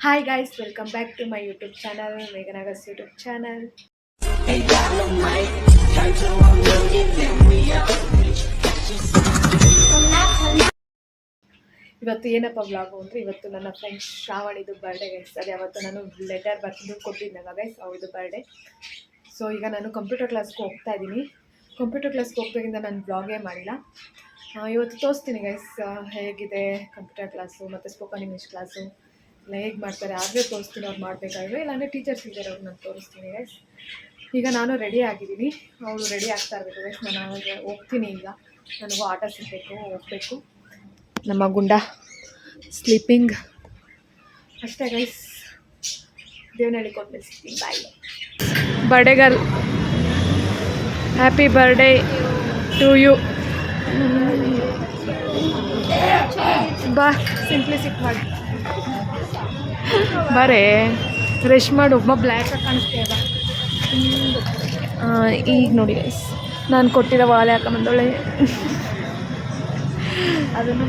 Hi guys, welcome back to my YouTube channel, Meghanaga's YouTube channel. ಇವತ್ತು ಏನಪ್ಪ vlog ಅಂದರೆ ಇವತ್ತು ನನ್ನ ಫ್ರೆಂಡ್ ಶ್ರಾವಣಿದು ಬರ್ಡೇ ಗೈಸ್. ಅದೇ ಅವತ್ತು ನಾನು ಲೆಟರ್ ಬರೆದು ಕೊಟ್ಟಿದ್ದಾಗ ಗೈಸ್ ಅವಳದು ಬರ್ಡೇ. ಸೊ ಈಗ ನಾನು ಕಂಪ್ಯೂಟರ್ ಕ್ಲಾಸ್ಗೆ ಹೋಗ್ತಾ ಇದ್ದೀನಿ. ಕಂಪ್ಯೂಟರ್ ಕ್ಲಾಸ್ಗೆ ಹೋಗ್ಬೇಕಿಂದ ನಾನು ವ್ಲಾಗೇ ಮಾಡಿಲ್ಲ. ಇವತ್ತು ತೋರಿಸ್ತೀನಿ ಗೈಸ್ ಹೇಗಿದೆ ಕಂಪ್ಯೂಟರ್ ಕ್ಲಾಸು ಮತ್ತು ಸ್ಪೋಕನ್ ಇಂಗ್ಲೀಷ್ ಕ್ಲಾಸು ಎಲ್ಲ ಹೇಗೆ ಮಾಡ್ತಾರೆ. ಆದರೆ ತೋರಿಸ್ತೀನಿ ಅವ್ರು ಮಾಡಬೇಕಾದ್ರೆ, ಇಲ್ಲಾಂದರೆ ಟೀಚರ್ಸ್ ಇದ್ದಾರೆ ಅವ್ರು ನಾನು ತೋರಿಸ್ತೀನಿ ಗೈಸ್. ಈಗ ನಾನು ರೆಡಿ ಆಗಿದ್ದೀನಿ, ಅವಳು ರೆಡಿ ಆಗ್ತಾ ಇರಬೇಕು ಗೈಸ್. ನಾನು ಅವಾಗ ಹೋಗ್ತೀನಿ. ಈಗ ನನಗೂ ಆಟ ಸಿಗಬೇಕು, ಹೋಗಬೇಕು. ನಮ್ಮ ಗುಂಡ ಸ್ಲೀಪಿಂಗ್ ಅಷ್ಟೇ ಗೈಸ್. ದೇವನಹಳ್ಳಿ ಕೊಟ್ಟು ಸಿಗ್ತೀನಿ. Bye. Birthday girl, happy birthday to you. ಬಾ ಸಿಂಪ್ಲಿಸಿಟ್ ಮಾಡಿ ಬರೇ ರೆಶ್ ಮಾಡು. ಒಬ್ಬ ಬ್ಲ್ಯಾಕಾಗಿ ಕಾಣಿಸ್ತೇವ. ಈಗ ನೋಡಿ ಗೈಸ್ ನಾನು ಕೊಟ್ಟಿರೋ ವಾಲೆ ಹಾಕೊಂಬಂದೊಳ್ಳೆ ಅದನ್ನು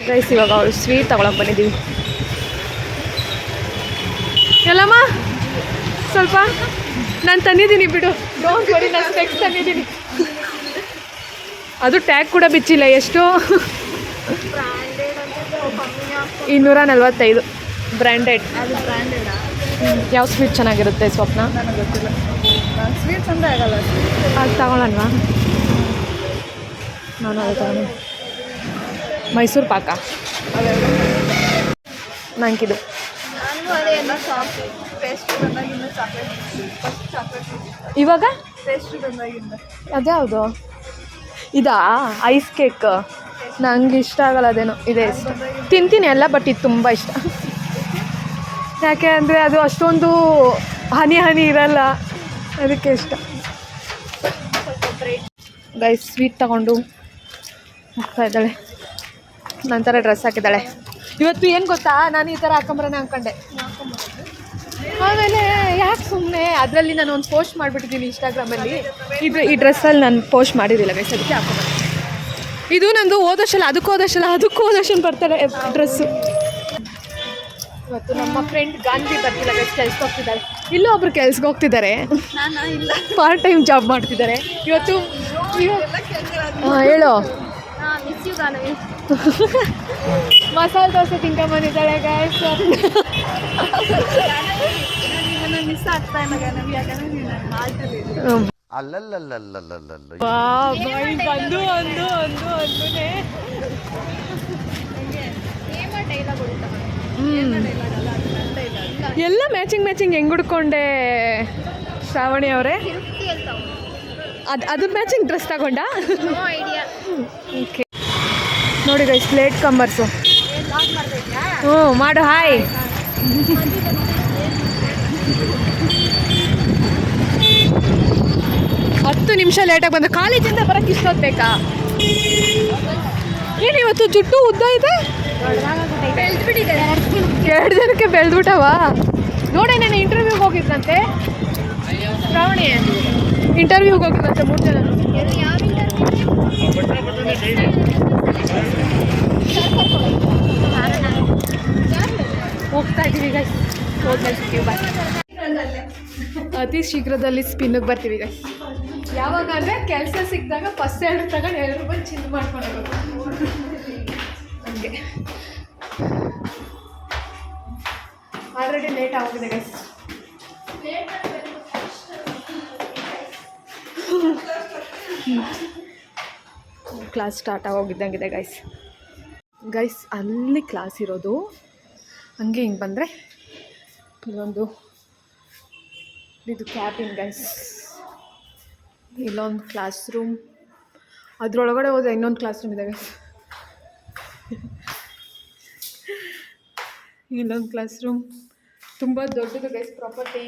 ಗೈಸ್. ಇವಾಗ ಅವಳು ಸ್ವೀಟ್ ತಗೊಳಕ್ಕೆ ಬಂದಿದ್ದೀವಿ. ಎಲ್ಲಮ್ಮ ಸ್ವಲ್ಪ ನಾನು ತಂದಿದ್ದೀನಿ ಬಿಡು, ಡೋಂಟ್ ವರಿ. ನಾನು ಸ್ಪೆಕ್ಸ್ ತಂದಿದ್ದೀನಿ. ಅದು ಟ್ಯಾಗ್ ಕೂಡ ಬಿಚ್ಚಿಲ್ಲ. ಎಷ್ಟು? 245 ಬ್ರ್ಯಾಂಡೆಡ್. ಯಾವ ಸ್ವೀಟ್ ಚೆನ್ನಾಗಿರುತ್ತೆ ಸ್ವಪ್ನ? ಸ್ವೀಟ್ಸ್ ಅಂದರೆ ಆಗಲ್ಲ. ಅದು ತಗೊಳ್ಳೋಣವಾ? ನಾನು ಅದು ತಗೊಂಡು ಮೈಸೂರು ಪಾಕ ನಂಗಿದು. ಇವಾಗ ಅದ್ಯಾವುದು? ಇದಾ ಐಸ್ ಕೇಕ್? ನಂಗೆ ಇಷ್ಟ ಆಗಲ್ಲ ಅದೇನೋ. ಇದೆ ಇಷ್ಟ, ತಿಂತೀನಿ ಎಲ್ಲ, ಬಟ್ ಇದು ತುಂಬ ಇಷ್ಟ. ಯಾಕೆ ಅಂದರೆ ಅದು ಅಷ್ಟೊಂದು ಹನಿ ಇರಲ್ಲ, ಅದಕ್ಕೆ ಇಷ್ಟ. ಗೈಸ್ ಸ್ವೀಟ್ ತಗೊಂಡು ಹೋಗ್ತಾ ಇದ್ದಾಳೆ. ನಂತರ ಡ್ರೆಸ್ ಹಾಕಿದ್ದಾಳೆ. ಇವತ್ತು ಏನು ಗೊತ್ತಾ, ನಾನು ಈ ಥರ ಹಾಕೊಂಬರೋಣ ಅಂದ್ಕೊಂಡೆ. ಆಮೇಲೆ ಯಾಕೆ ಸುಮ್ಮನೆ, ಅದರಲ್ಲಿ ನಾನು ಒಂದು ಪೋಸ್ಟ್ ಮಾಡಿಬಿಟ್ಟಿದ್ದೀನಿ ಇನ್ಸ್ಟಾಗ್ರಾಮಲ್ಲಿ. ಈ ಡ್ರೆಸ್ಸಲ್ಲಿ ನಾನು ಪೋಸ್ಟ್ ಮಾಡಿರಲಿಲ್ಲ ಗೈಸ್, ಅದಕ್ಕೆ ಹಾಕೊಂಬ. ಇದು ನಂದು ಹೋದಷ್ಟಲ್ಲ ಅದಕ್ಕೂ ಹೋದಷ್ಟು ಬರ್ತಾಳೆ ಡ್ರೆಸ್ಸು. ಇವತ್ತು ನಮ್ಮ ಫ್ರೆಂಡ್ ಗಾಂಧಿ ಬರ್ತಿಲ್ಲ ಗೈಸ್, ಕೆಲ್ಸಕ್ಕೆ ಹೋಗ್ತಿದ್ದಾರೆ. ಇಲ್ಲೂ ಒಬ್ರು ಕೆಲ್ಸಕ್ಕೆ ಹೋಗ್ತಿದ್ದಾರೆ, ಪಾರ್ಟ್ ಟೈಮ್ ಜಾಬ್ ಮಾಡ್ತಿದ್ದಾರೆ. ಇವತ್ತು ಹೇಳು. ಮಸಾಲೆ ದೋಸೆ ತಿನ್ಕೊಂಬಂದಿದ್ದಾಳೆ ಗೈಸ್. ಮಿಸ್ ಆಗ್ತಾ ಬಂದು ಅಂದುನೇ ಎಲ್ಲ ಮ್ಯಾಚಿಂಗ್ ಹೆಂಗೆ ಹುಡ್ಕೊಂಡೆ ಶ್ರಾವಣಿ ಅವರೇ? ಅದು ಮ್ಯಾಚಿಂಗ್ ಡ್ರೆಸ್ ತಗೊಂಡ? ಓಕೆ ನೋಡಿ ಗೈಸ್, ಲೇಟ್ ಕಂಬರ್ಸು. ಹ್ಞೂ ಮಾಡು. ಹಾಯ್. 10 ನಿಮಿಷ ಲೇಟಾಗಿ ಬಂದ. ಕಾಲೇಜಿಂದ ಬರೋಕ್ಕೆ ಇಷ್ಟೊತ್ತು ಬೇಕಾ? ಏನು ಇವತ್ತು ಜುಟ್ಟು ಉದ್ದ ಇದೆ? 2 ದಿನಕ್ಕೆ ಬೆಳೆದ್ಬಿಟ್ಟವ. ನೋಡೇ ನಾನು ಇಂಟರ್ವ್ಯೂಗೆ ಹೋಗಿದ್ದಂತೆ ಶ್ರಾವಣಿ, ಇಂಟರ್ವ್ಯೂಗೆ ಹೋಗಿದ್ದಂತೆ 3 ಜನ. ಹೋಗ್ತಾ ಇದ್ದೀವಿ ಗೈಸ್. ಹೋದ್ಮೇಲೆ ಸಿಗ್ತೀವಿ. ಬಾಯ್. ಅತಿ ಶೀಘ್ರದಲ್ಲಿ ಸ್ಪಿನ್ನಿಗೆ ಬರ್ತೀವಿ ಗೈಸ್. ಯಾವಾಗ ಅಂದರೆ ಕೆಲಸ ಸಿಕ್ಕಿದಾಗ ಫಸ್ಟ್ ಸ್ಯಾಲ್ರಿ ತಗೊಂಡು ₹2 ಚಿಂತೆ ಮಾಡ್ಕೊಂಡು ಹಂಗೆ. ಆಲ್ರೆಡಿ ಲೇಟ್ ಆಗಿದೆ ಗೈಸ್. ಕ್ಲಾಸ್ ಸ್ಟಾರ್ಟ್ ಆಗೋಗಿದ್ದಂಗಿದೆ ಗೈಸ್. ಅಲ್ಲಿ ಕ್ಲಾಸ್ ಇರೋದು. ಹಂಗೆ ಹಿಂಗೆ ಬಂದರೆ ಇದು ಕ್ಯಾಬಿನ್ ಗೈಸ್. ಇಲ್ಲೊಂದು ಕ್ಲಾಸ್ ರೂಮ್, ಅದರೊಳಗಡೆ ಹೋದರೆ ಇನ್ನೊಂದು ಕ್ಲಾಸ್ ರೂಮ್ ಇದೆ ಗೈಸ್. ಇಲ್ಲೊಂದು ಕ್ಲಾಸ್ ರೂಮ್ ತುಂಬ ದೊಡ್ಡದು ಗೈಸ್, ಪ್ರಾಪರ್ಟಿ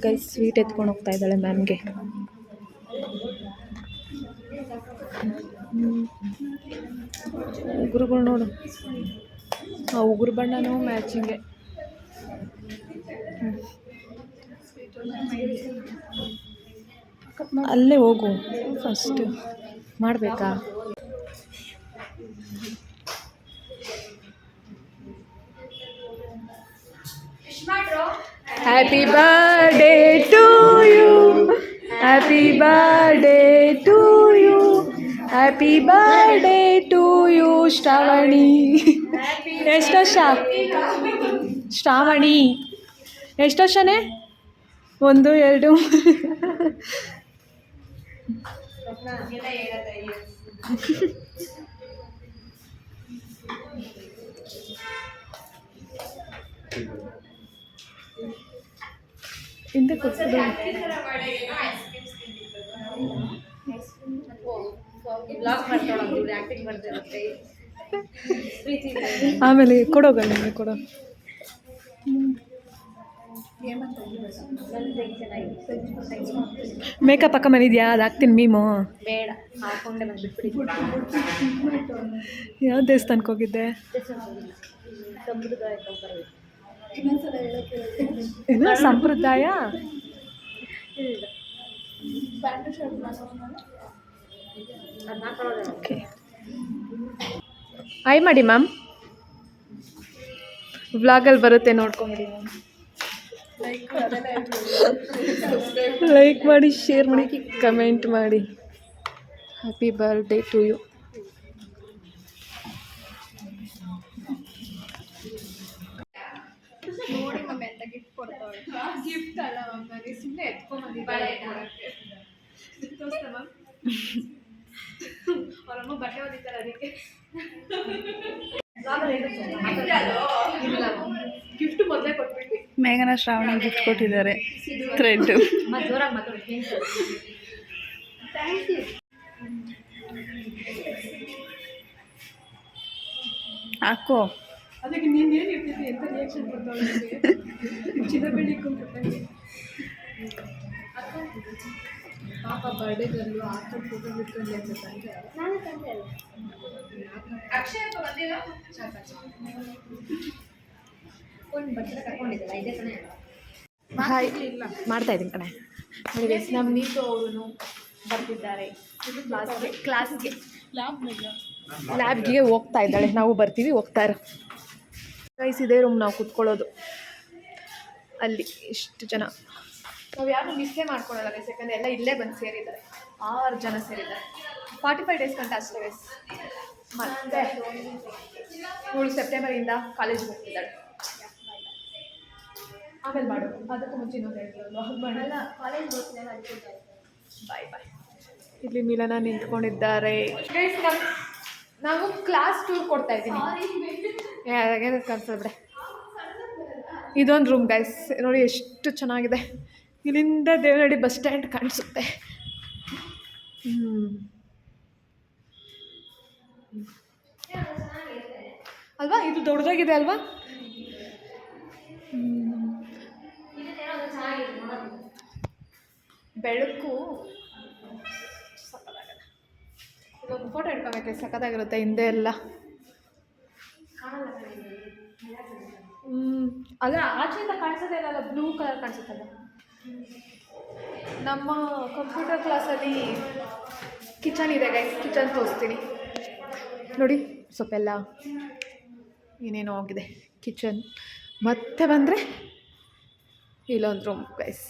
ಗೈಸ್. ಸ್ವೀಟ್ ಎತ್ಕೊಂಡು ಹೋಗ್ತಾ ಇದ್ದಾಳೆ ಮ್ಯಾಮ್ಗೆ. ಉಗುರುಗಳು ನೋಡು, ಆ ಉಗುರು ಬಣ್ಣನೂ ಮ್ಯಾಚಿಂಗೆ. ಅಲ್ಲೇ ಹೋಗು ಫಸ್ಟು. ಮಾಡಬೇಕಾ? Happy birthday to you, happy birthday to you, happy birthday to you Shravani. ಎಷ್ಟು ವರ್ಷ ಶ್ರಾವಣಿ? ಎಷ್ಟು ವರ್ಷನೇ? 1 2 ಹಿಂದೆ ಕೊಟ್ಬಿಡು. ಆಮೇಲೆ ಕೊಡೋಗ ನಿಮಗೆ ಕೊಡೋ. ಮೇಕಪ್ ಹಾಕ ಬಂದಿದ್ಯಾ? ಅದು ಹಾಕ್ತೀನಿ ಮೀಮು. ಬೇಡ, ಹಾಕೊಂಡೆ ಬಂದ್ಬಿಟ್ಬಿಡಿ. ಯಾವ ದೇವಸ್ಥಾನಕ್ಕೆ ಹೋಗಿದ್ದೆ? ಏನು ಸಂಪ್ರದಾಯ? ಓಕೆ, ಹಾಯ್ ಮಾಡಿ ಮ್ಯಾಮ್. ವ್ಲಾಗಲ್ಲಿ ಬರುತ್ತೆ ನೋಡ್ಕೊಂಬಿಡಿ ಮ್ಯಾಮ್. ಲೈಕ್ ಮಾಡಿ, ಶೇರ್ ಮಾಡಿ, ಕಮೆಂಟ್ ಮಾಡಿ. Happy birthday to you. ನೋಡಿ ಮಮ್ಮಿ ಅಂತ ಗಿಫ್ಟ್ ಕೊಡ್ತಾಳೆ. ಗಿಫ್ಟ್ ಅಲ್ಲ ಮ್ಯಾಮ್, ನನಗೆ ಸುಮ್ಮನೆ ಎತ್ಕೊಂಡ್ಬಂದಿದ್ದಾಳೆ. ಅವರಮ್ಮ ಬಟ್ಟೆ ಹೊಲಿತಾರೆ ಅದಕ್ಕೆ. ಗಿಫ್ಟ್ ಮೊದಲೇ ಕೊಟ್ಬಿಟ್ವಿ. ಮೇಘನ ಶ್ರಾವಣಿ ಗಿಫ್ಟ್ ಕೊಟ್ಟಿದ್ದಾರೆ. ಥ್ರೆಡ್. ಹಾಕೋ. ಅದಕ್ಕೆ ನೀನೇನು ಇರ್ತಿದ್ದೆ ಎಂತ ರಿಯಾಕ್ಷನ್ ಕೊಡ್ತಾಳೆ? ಚಿನ್ನ ಬೆಳ್ಳಿ ಕೊಡ್ತಾಳೆ. ಪಾಪ ಬರ್ಡೇ ಗರ್ಲು ಹಾಕೊಂಡು ಫೋಟೋ ಬಿಟ್ಕೊಂಡು ಅಂತ ತಂದೆ. ಅಕ್ಷಯ ಅಂತ ಬಂದಿಲ್ಲ. ಒಂದು ಬಟ್ಟೆ ಕರ್ಕೊಂಡಿದ್ದಲ್ಲ, ಇದೇ ಕಣೆ. ಹಾಯ್, ಮಾಡ್ತಾ ಇದ್ದೀನಿ ಕಣೆ. ನೋಡಿ ಗೈಸ್, ನಮ್ಮ ನೀತು ಅವರು ಬರ್ತಿದ್ದಾರೆ. ಇದು ಕ್ಲಾಸ್ಗೆ ಲ್ಯಾಬ್ಗೆ ಹೋಗ್ತಾ ಇದ್ದಾಳೆ. ನಾವು ಬರ್ತೀವಿ, ಹೋಗ್ತಾ ಇರೋ ಗೈಸ್. ಇದೇ ರೂಮ್ ನಾವು ಕೂತ್ಕೊಳ್ಳೋದು. ಅಲ್ಲಿ ಎಷ್ಟು ಜನ, ನಾವು ಯಾರು ಮಿಸ್ಸೇ ಮಾಡ್ಕೊಳ್ಳಲ್ಲ ಗೈಸ್, ಯಾಕಂದರೆ ಎಲ್ಲ ಇಲ್ಲೇ ಬಂದು ಸೇರಿದ್ದಾರೆ. 6 ಜನ ಸೇರಿದ್ದಾರೆ. 45 ಡೇಸ್ ಗಂಟ ಅಷ್ಟೇ ಗೈಸ್. ಮತ್ತೆ ಇವಳು ಸೆಪ್ಟೆಂಬರಿಂದ ಕಾಲೇಜಿಗೆ ಹೋಗ್ತಿದ್ದಾಳೆ. ಆಮೇಲೆ ಮಾಡು, ಅದಕ್ಕೂ ಮುಂಚೆ ಇನ್ನೊಂದು ಹೇಳ್ತೀವಲ್ವ, ಕಾಲೇಜ್ ಬಾಯ್ ಬಾಯ್. ಇಲ್ಲಿ ಮಿಲನ ನಿಂತ್ಕೊಂಡಿದ್ದಾರೆ ಗೈಸ್. ನಾವು ಕ್ಲಾಸ್ ಟೂರ್ ಕೊಡ್ತಾ ಇದ್ದೀನಿ. ಕನ್ಸಲ್ಬಿಡೆ. ಇದೊಂದು ರೂಮ್ ಗೈಸ್, ನೋಡಿ ಎಷ್ಟು ಚೆನ್ನಾಗಿದೆ. ಇಲ್ಲಿಂದ ದೇವನಹಳ್ಳಿ ಬಸ್ ಸ್ಟ್ಯಾಂಡ್ ಕಾಣಿಸುತ್ತೆ. ಅಲ್ವಾ? ಇದು ದೊಡ್ಡದಾಗಿದೆ ಅಲ್ವಾ? ಬೆಳಕು ಸಕ್ಕತ್ತಾಗಲ್ಲ. ಇದೊಂದು ಫೋಟೋ ಇಟ್ಕೋಬೇಕು, ಸಕ್ಕತ್ತಾಗಿರುತ್ತೆ ಹಿಂದೆ ಎಲ್ಲ. ಅದ ಆಚೆಯಿಂದ ಕಾಣಿಸೋದೇ ಇಲ್ಲ, ಬ್ಲೂ ಕಲರ್ ಕಾಣಿಸುತ್ತಲ್ಲ. ನಮ್ಮ ಕಂಪ್ಯೂಟರ್ ಕ್ಲಾಸಲ್ಲಿ ಕಿಚನ್ ಇದೆ ಗೈಸ್, ಕಿಚನ್ ತೋರಿಸ್ತೀನಿ ನೋಡಿ. ಸ್ವಲ್ಪ ಎಲ್ಲ ಏನೇನೋ ಆಗಿದೆ ಕಿಚನ್. ಮತ್ತೆ ಬಂದರೆ ಇಲ್ಲೊಂದು ರೂಮ್ ಗೈಸ್.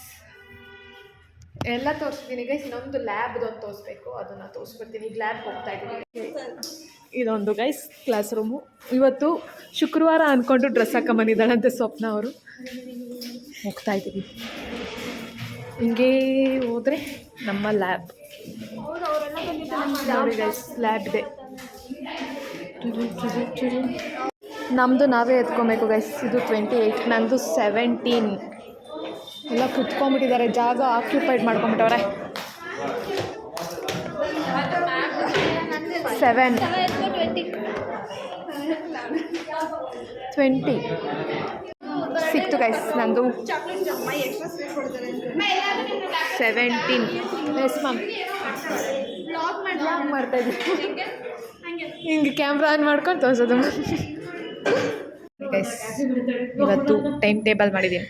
ಎಲ್ಲ ತೋರಿಸ್ತೀನಿ ಗೈಸ್. ಇನ್ನೊಂದು ಲ್ಯಾಬ್ದೊಂದು ತೋರಿಸ್ಬೇಕು, ಅದನ್ನು ತೋರಿಸ್ಬಿಡ್ತೀನಿ. ಈಗ ಲ್ಯಾಬ್ಗೆ ಹೋಗ್ತಾ ಇದ್ದೀನಿ. ಇದೊಂದು ಗೈಸ್ ಕ್ಲಾಸ್ ರೂಮು. ಇವತ್ತು ಶುಕ್ರವಾರ ಅಂದ್ಕೊಂಡು ಡ್ರೆಸ್ ಹಾಕೊಂಬಂದಿದ್ದಾಳಂತೆ ಸ್ವಪ್ನ ಅವರು. ಹೋಗ್ತಾ ಇದ್ದೀವಿ. ಹಿಂಗೇ ಹೋದರೆ ನಮ್ಮ ಲ್ಯಾಬ್ ನೋಡಿ ಗೈಸ್. ಲ್ಯಾಬ್ ಇದೆ. ನಮ್ಮದು ನಾವೇ ಎತ್ಕೊಬೇಕು ಗೈಸ್. ಇದು 28, ನಂದು 17. ಎಲ್ಲ ಕುತ್ಕೊಂಡ್ಬಿಟ್ಟಿದ್ದಾರೆ, ಜಾಗ ಆಕ್ಯುಪೈಡ್ ಮಾಡ್ಕೊಂಬಿಟ್ಟವ್ರೆ. 7 20 ಸಿಕ್ತು ಗೈಸ್. ನಂದು 17. Yes ma'am. ಮಾಡ್ತಾಯಿದ್ವಿ ಹಿಂಗೆ ಕ್ಯಾಮ್ರಾ ಆನ್ ಮಾಡ್ಕೊಂಡು ತೋರಿಸೋದು ಗೈಸ್. ಇವತ್ತು ಟೈಮ್ ಟೇಬಲ್ ಮಾಡಿದ್ದೀನಿ.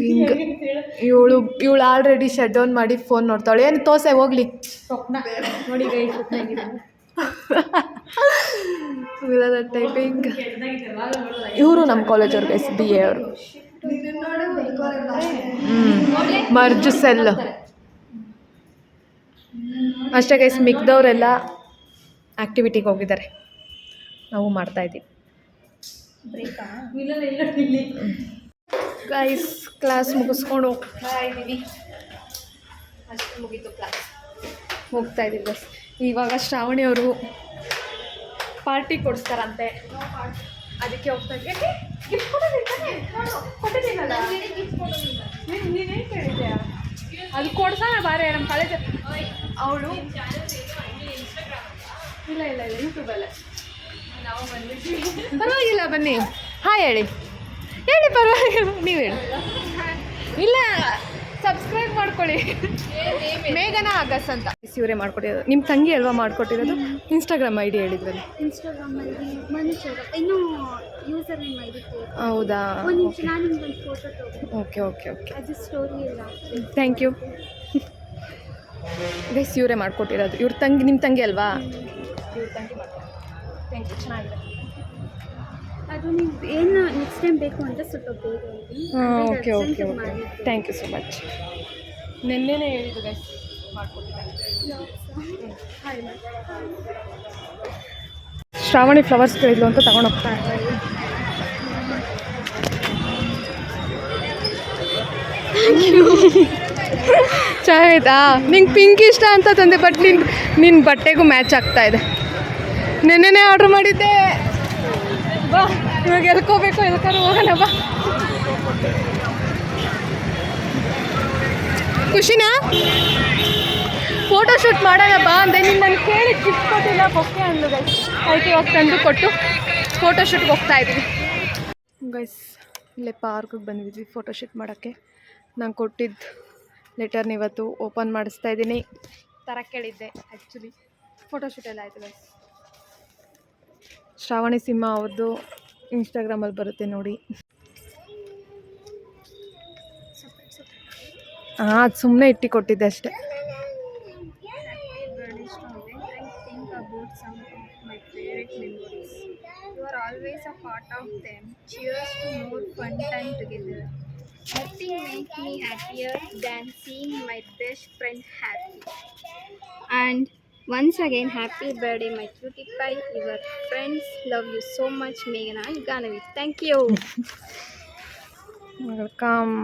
ಹಿಂಗೆ ಇವಳು ಆಲ್ರೆಡಿ ಶಟ್ ಡೌನ್ ಮಾಡಿ ಫೋನ್ ನೋಡ್ತಾಳೆ. ಏನು ತೋಸೆ ಹೋಗ್ಲಿ ನೋಡಿ ಗೈಸ್. ಟೈಪಿಂಗ್. ಇವರು ನಮ್ಮ ಕಾಲೇಜವ್ರು ಗೈಸ್, BA ಅವರು. ಮರ್ಜು ಸೆಲ್ ಅಷ್ಟೇ ಗೈಸ್. ಮಿಕ್ದವರೆಲ್ಲ ಆ್ಯಕ್ಟಿವಿಟಿಗೆ ಹೋಗಿದ್ದಾರೆ, ನಾವು ಮಾಡ್ತಾಯಿದ್ದೀವಿ. ಗೈಸ್ ಕ್ಲಾಸ್ ಮುಗಿಸ್ಕೊಂಡು ಹೋಗ್ತಾ ಇದ್ದೀವಿ. ಅಷ್ಟು ಮುಗೀತು ಕ್ಲಾಸ್, ಹೋಗ್ತಾ ಇದ್ದೀವಿ ಬಸ್. ಇವಾಗ ಶ್ರಾವಣಿ ಅವರು ಪಾರ್ಟಿ ಕೊಡಿಸ್ತಾರಂತೆ, ಅದಕ್ಕೆ ಹೋಗ್ತಾ ಇದ್ದೀವಿ. ಗಿಫ್ಟ್ ಕೊಟ್ಟಿದ್ದೀನಲ್ಲ, ನೀನೇನು ಕೇಳಿದ್ಯಾ? ಅದು ಕೊಡ್ಸೋಣ ಬಾರೆ ನಮ್ಮ ಕಾಲೇಜ್ ಅವಳು. ಇಲ್ಲ ಇಲ್ಲ ಇಲ್ಲ ಯೂಟ್ಯೂಬಲ್ಲೇ ನಾವು ಬಂದಿದ್ದೀವಿ. ಪರವಾಗಿಲ್ಲ ಬನ್ನಿ, ಹಾಯ್ ಹೇಳಿ ಹೇಳಿ, ಪರವಾಗಿಲ್ಲ ನೀವು ಹೇಳಿ. ಇಲ್ಲ ಸಬ್ಸ್ಕ್ರೈಬ್ ಮಾಡ್ಕೊಳ್ಳಿ. ಮೇಘನಾ ಆಗಸ್ ಅಂತ ಇವರೇ ಮಾಡ್ಕೊಟ್ಟಿರೋದು. ನಿಮ್ಮ ತಂಗಿ ಅಲ್ವಾ ಮಾಡ್ಕೊಟ್ಟಿರೋದು? ಇನ್ಸ್ಟಾಗ್ರಾಮ್ ಐ ಡಿ ಹೇಳಿದ್ರಲ್ಲ. ಇನ್ಸ್ಟಾಗ್ರಾಮ್ ಐಡಿ ಮನುಷ್ಯರು ಇನ್ನೂ ಯೂಸರ್ ನೇಮ್ ಐಡಿ. ಹೌದಾ? ಒಂದು ನಿಮಿಷ ನಾನು ನಿಮ್ಗೊಂದು ಫೋಟೋ ತಗೊಂಡು. ಓಕೆ ಓಕೆ ಓಕೆ, ಅದು ಸ್ಟೋರಿ ಇಲ್ಲ. Thank you guys. ಇವರೇ ಮಾಡ್ಕೊಟ್ಟಿರೋದು. ಇವ್ರ ತಂಗಿ, ನಿಮ್ಮ ತಂಗಿ ಅಲ್ವಾ? ಇವ್ರ ತಂಗಿ ಮಾಡ್ಕೊಟ್ಟಿರೋದು. ಥ್ಯಾಂಕ್ ಯು, ಚೆನ್ನಾಗಿದೆ. ಅದು ನೀವು ಏನು ನೆಕ್ಸ್ಟ್ ಟೈಮ್ ಬೇಕು ಅಂತ ಸ್ವಲ್ಪ ಬೇಗ ಹೇಳಿ. Okay okay okay, thank you so much. ನೆನ್ನೆನೇ ಹೇಳಿದ್ದು ಗೈಸ್ ಮಾಡ್ಕೊಟ್ಟಿದ್ದಾರೆ. ಶ್ರಾವಣಿ ಫ್ಲವರ್ಸ್ ಕೇಳಿದ್ಲು ಅಂತ ತಗೊಂಡು ಹೋಗ್ತಾ ಇದ್ದಾರೆ. ಚೆನ್ನಾಯ್ತಾ? ನಿಂಗೆ ಪಿಂಕ್ ಇಷ್ಟ ಅಂತ ತಂದೆ, ಬಟ್ ನಿನ್ನ ಬಟ್ಟೆಗೂ ಮ್ಯಾಚ್ ಆಗ್ತಾ ಇದೆ. ನೆನ್ನೆನೇ ಆರ್ಡ್ರ್ ಮಾಡಿದ್ದೆ. ಬಾ ಇವಾಗ ಎಲ್ಕೋಬೇಕು, ಎಲ್ಕಾರು ಹೋಗೋಣ ಬಾ. ಖುಷಿನಾ? ಫೋಟೋಶೂಟ್ ಮಾಡೋಣ ಬಾ ಅಂದೆ. ನೀನು ನಾನು ಕೇಳಿ ಗಿಫ್ಟ್ ಕೊಟ್ಟಿಲ್ಲ, ಬೊಕ್ಕೆ ಅಂದ್ಲು ಗೈಸ್. ಅದಕ್ಕೆ ಇವಾಗ ತಂದು ಕೊಟ್ಟು ಫೋಟೋಶೂಟ್ಗೆ ಹೋಗ್ತಾ ಇದ್ದೀವಿ ಗೈಸ್. ಇಲ್ಲೇ ಪಾರ್ಕಿಗೆ ಬಂದಿದ್ವಿ ಫೋಟೋಶೂಟ್ ಮಾಡೋಕ್ಕೆ. ನಾನು ಕೊಟ್ಟಿದ್ದು ಲೆಟರ್ನ ಇವತ್ತು ಓಪನ್ ಮಾಡಿಸ್ತಾ ಇದ್ದೀನಿ. ತರಕ್ಕೆ ಕೇಳಿದ್ದೆ ಆ್ಯಕ್ಚುಲಿ. ಫೋಟೋಶೂಟ್ ಎಲ್ಲ ಆಯಿತು ಗೈಸ್. ಶ್ರಾವಣಿ ಸಿಂಹ ಅವ್ರದ್ದು ಇನ್ಸ್ಟಾಗ್ರಾಮಲ್ಲಿ ಬರುತ್ತೆ ನೋಡಿ. ಹಾಂ, ಅದು ಸುಮ್ಮನೆ ಇಟ್ಟು ಕೊಟ್ಟಿದ್ದೆ ಅಷ್ಟೇ. You are always a part of them. Cheers to more fun time together. Nothing makes me happier than seeing my best friend happy. And once again, happy birthday, my cutie pie. Your friends love you so much, Meghana and Ganavi. Thank you. Welcome.